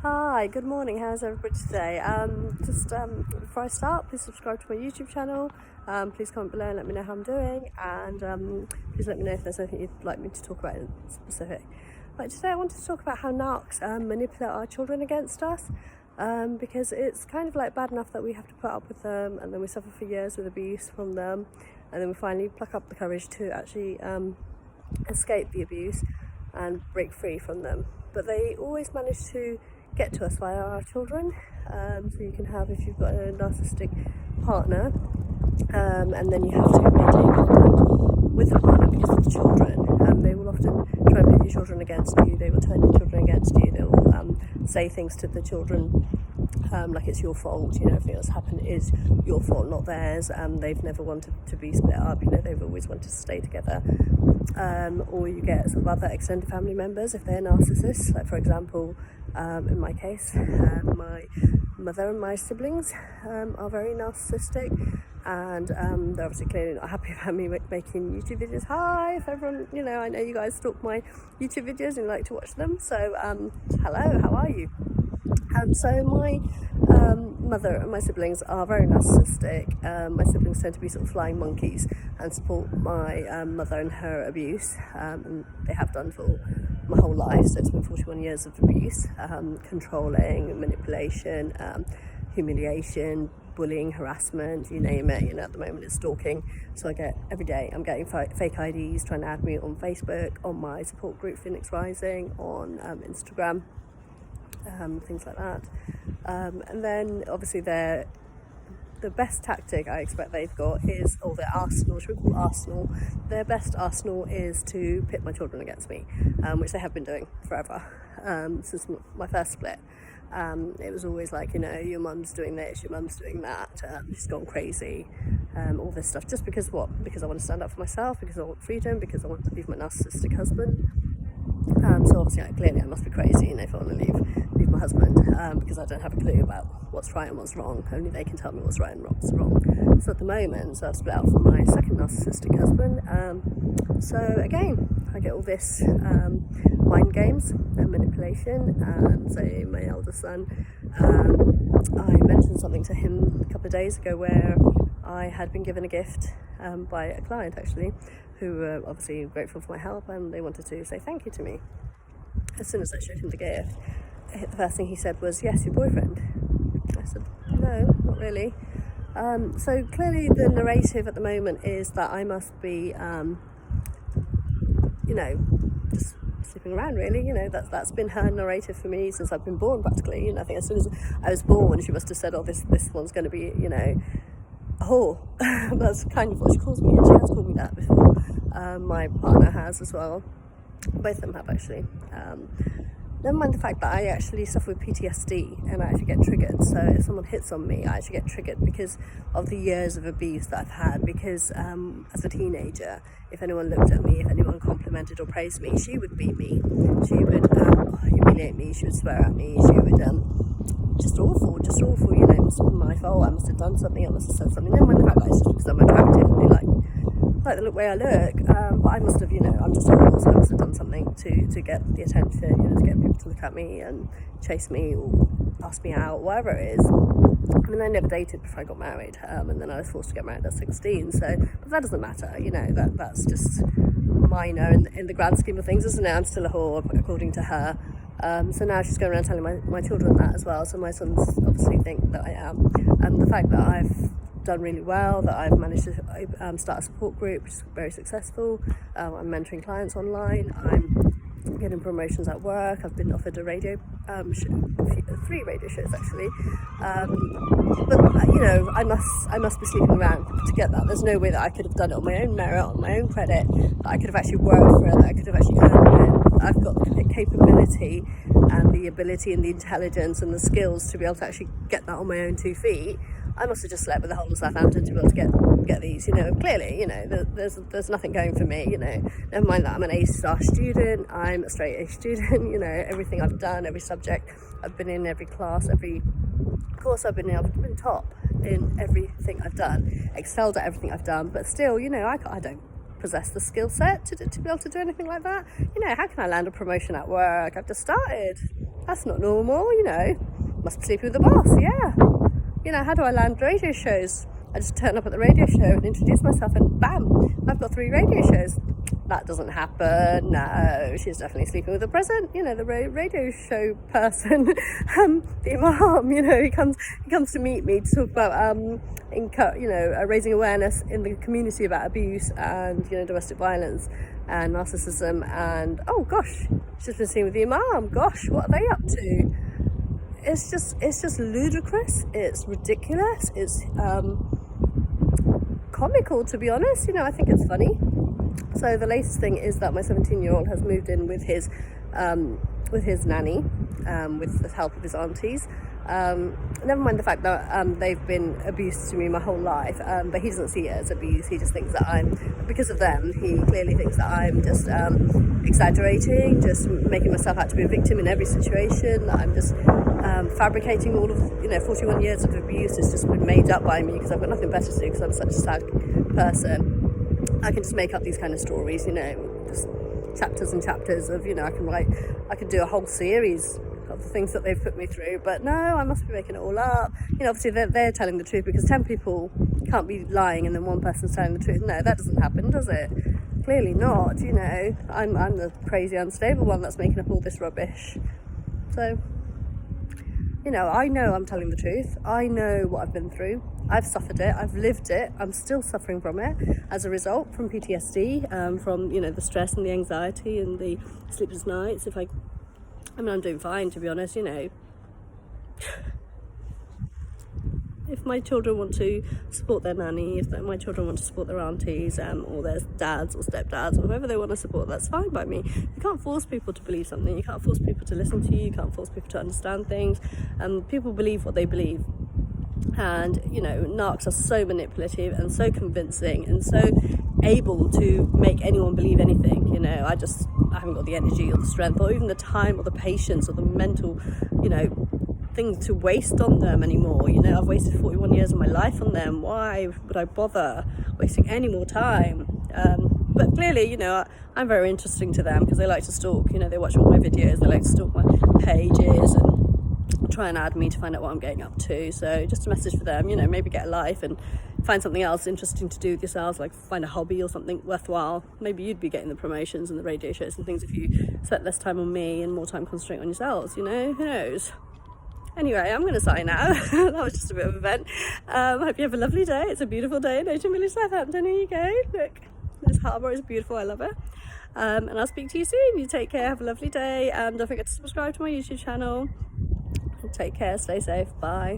Hi, good morning. How's everybody today? Before I start, please subscribe to my YouTube channel. Please comment below and let me know how I'm doing, and please let me know if there's anything you'd like me to talk about in specific. Right, today I wanted to talk about how Narcs manipulate our children against us, because it's kind of like bad enough that we have to put up with them, and then we suffer for years with abuse from them, and then we finally pluck up the courage to actually escape the abuse and break free from them. But they always manage to get to us via our children. So you can have, if you've got a narcissistic partner, and then you have to maintain contact with the partner because of the children. They will often try and put your children against you. They will turn your children against you. They will say things to the children like it's your fault, everything that's happened is your fault, not theirs, and they've never wanted to be split up, they've always wanted to stay together. Or you get sort of other extended family members if they're narcissists, like for example, in my case, my mother and my siblings are very narcissistic, and they're obviously clearly not happy about me making YouTube videos. Hi, if everyone, I know you guys stalk my YouTube videos and like to watch them, so hello, how are you? So my mother and my siblings are very narcissistic. My siblings tend to be sort of flying monkeys and support my mother in her abuse, and they have done for my whole life, so it's been 41 years of abuse, controlling, manipulation, humiliation, bullying, harassment, you name it. At the moment it's stalking. So every day I'm getting fake IDs trying to add me on Facebook, on my support group Phoenix Rising, on Instagram, things like that. And then obviously the best tactic I expect they've got is, or their arsenal, should we call arsenal? Their best arsenal is to pit my children against me, which they have been doing forever, since my first split. It was always like, your mum's doing this, your mum's doing that, she's gone crazy, all this stuff. Just because what? Because I want to stand up for myself, because I want freedom, because I want to leave my narcissistic husband. So obviously, clearly I must be crazy, if I want to leave my husband, because I don't have a clue about what's right and what's wrong. Only they can tell me what's right and what's wrong. So at the moment, I've split out from my second narcissistic husband. So again, I get all this mind games and manipulation. Say my eldest son, I mentioned something to him a couple of days ago where I had been given a gift by a client actually, who were obviously grateful for my help, and they wanted to say thank you to me. As soon as I showed him the gift, the first thing he said was, "Yes, your boyfriend." I said, "No, not really." So clearly the narrative at the moment is that I must be, just sleeping around, really. That's been her narrative for me since I've been born, practically. I think as soon as I was born, she must have said, "Oh, this one's going to be, a whore." That's kind of what she calls me, and she has called me that before. My partner has as well. Both of them have, actually. Never mind the fact that I actually suffer with PTSD and I actually get triggered. So if someone hits on me, I actually get triggered because of the years of abuse that I've had. Because as a teenager, if anyone looked at me, if anyone complimented or praised me, she would beat me. She would humiliate me. She would swear at me. She would just awful. It must have been my fault. I must have done something. I must have said something. Never mind the fact that it's just because I'm attractive and they like the way I look, but I must have, I'm just a fool, so I must have done something to get the attention, to get people to look at me and chase me or ask me out, whatever it is. I mean, I never dated before I got married, and then I was forced to get married at 16, but that doesn't matter, that's just minor in the grand scheme of things, isn't it? I'm still a whore, according to her. So now she's going around telling my children that as well, so my sons obviously think that I am. And the fact that I've done really well, that I've managed to start a support group, which is very successful. I'm mentoring clients online. I'm getting promotions at work. I've been offered a radio show, 3 radio shows actually. But I must be sleeping around to get that. There's no way that I could have done it on my own merit, on my own credit. That I could have actually worked for it. That I could have actually earned it. I've got the capability and the ability and the intelligence and the skills to be able to actually get that on my own 2 feet. I must have just slept with the whole of Southampton to be able to get these, clearly, there's nothing going for me, never mind that I'm an A-star student, I'm a straight A student, everything I've done, every subject I've been in, every class, every course I've been top in everything I've done, excelled at everything I've done, but still, I don't possess the skill set to be able to do anything like that. How can I land a promotion at work? I've just started. That's not normal, you know. Must be sleeping with the boss, yeah. You know, how do I land radio shows? I just turn up at the radio show and introduce myself and bam, I've got 3 radio shows. That doesn't happen. No, she's definitely sleeping with the president, you know, the radio show person. The imam, you know, he comes to meet me to talk about raising awareness in the community about abuse and, you know, domestic violence and narcissism. And oh gosh, she's been seen with the imam. Gosh, what are they up to? It's just ludicrous. It's ridiculous. It's comical, to be honest. You know, I think it's funny. So the latest thing is that my 17-year-old has moved in with his nanny, with the help of his aunties. Never mind the fact that they've been abused to me my whole life, but he doesn't see it as abuse. He just thinks that because of them, he clearly thinks that I'm just exaggerating, just making myself out to be a victim in every situation, that I'm just fabricating all of, 41 years of abuse has just been made up by me because I've got nothing better to do because I'm such a sad person. I can just make up these kind of stories, just chapters and chapters of, I could do a whole series of the things that they've put me through, but no, I must be making it all up. Obviously they're telling the truth because 10 people can't be lying and then one person's telling the truth. No, that doesn't happen, does it? Clearly not. I'm the crazy unstable one that's making up all this rubbish. So, I know I'm telling the truth. I know what I've been through. I've suffered it. I've lived it. I'm still suffering from it as a result, from PTSD, from the stress and the anxiety and the sleepless nights. I'm doing fine, to be honest. If my children want to support their nanny, if my children want to support their aunties, or their dads or stepdads, or whoever they want to support, that's fine by me. You can't force people to believe something. You can't force people to listen to you. You can't force people to understand things. People believe what they believe. And, narcs are so manipulative and so convincing and so able to make anyone believe anything. I haven't got the energy or the strength or even the time or the patience or the mental, thing to waste on them anymore. I've wasted 41 years of my life on them. Why would I bother wasting any more time? But clearly, I'm very interesting to them because they like to stalk. They watch all my videos, they like to stalk my pages and try and add me to find out what I'm getting up to. So just a message for them, maybe get a life and find something else interesting to do with yourselves, like find a hobby or something worthwhile. Maybe you'd be getting the promotions and the radio shows and things if you spent less time on me and more time concentrating on yourselves, who knows. Anyway, I'm going to sign out. That was just a bit of a vent. Hope you have a lovely day. It's a beautiful day in Ocean Village, Southampton. Here you go. Look, this harbour is beautiful. I love it. And I'll speak to you soon. You take care. Have a lovely day. And don't forget to subscribe to my YouTube channel. Take care. Stay safe. Bye.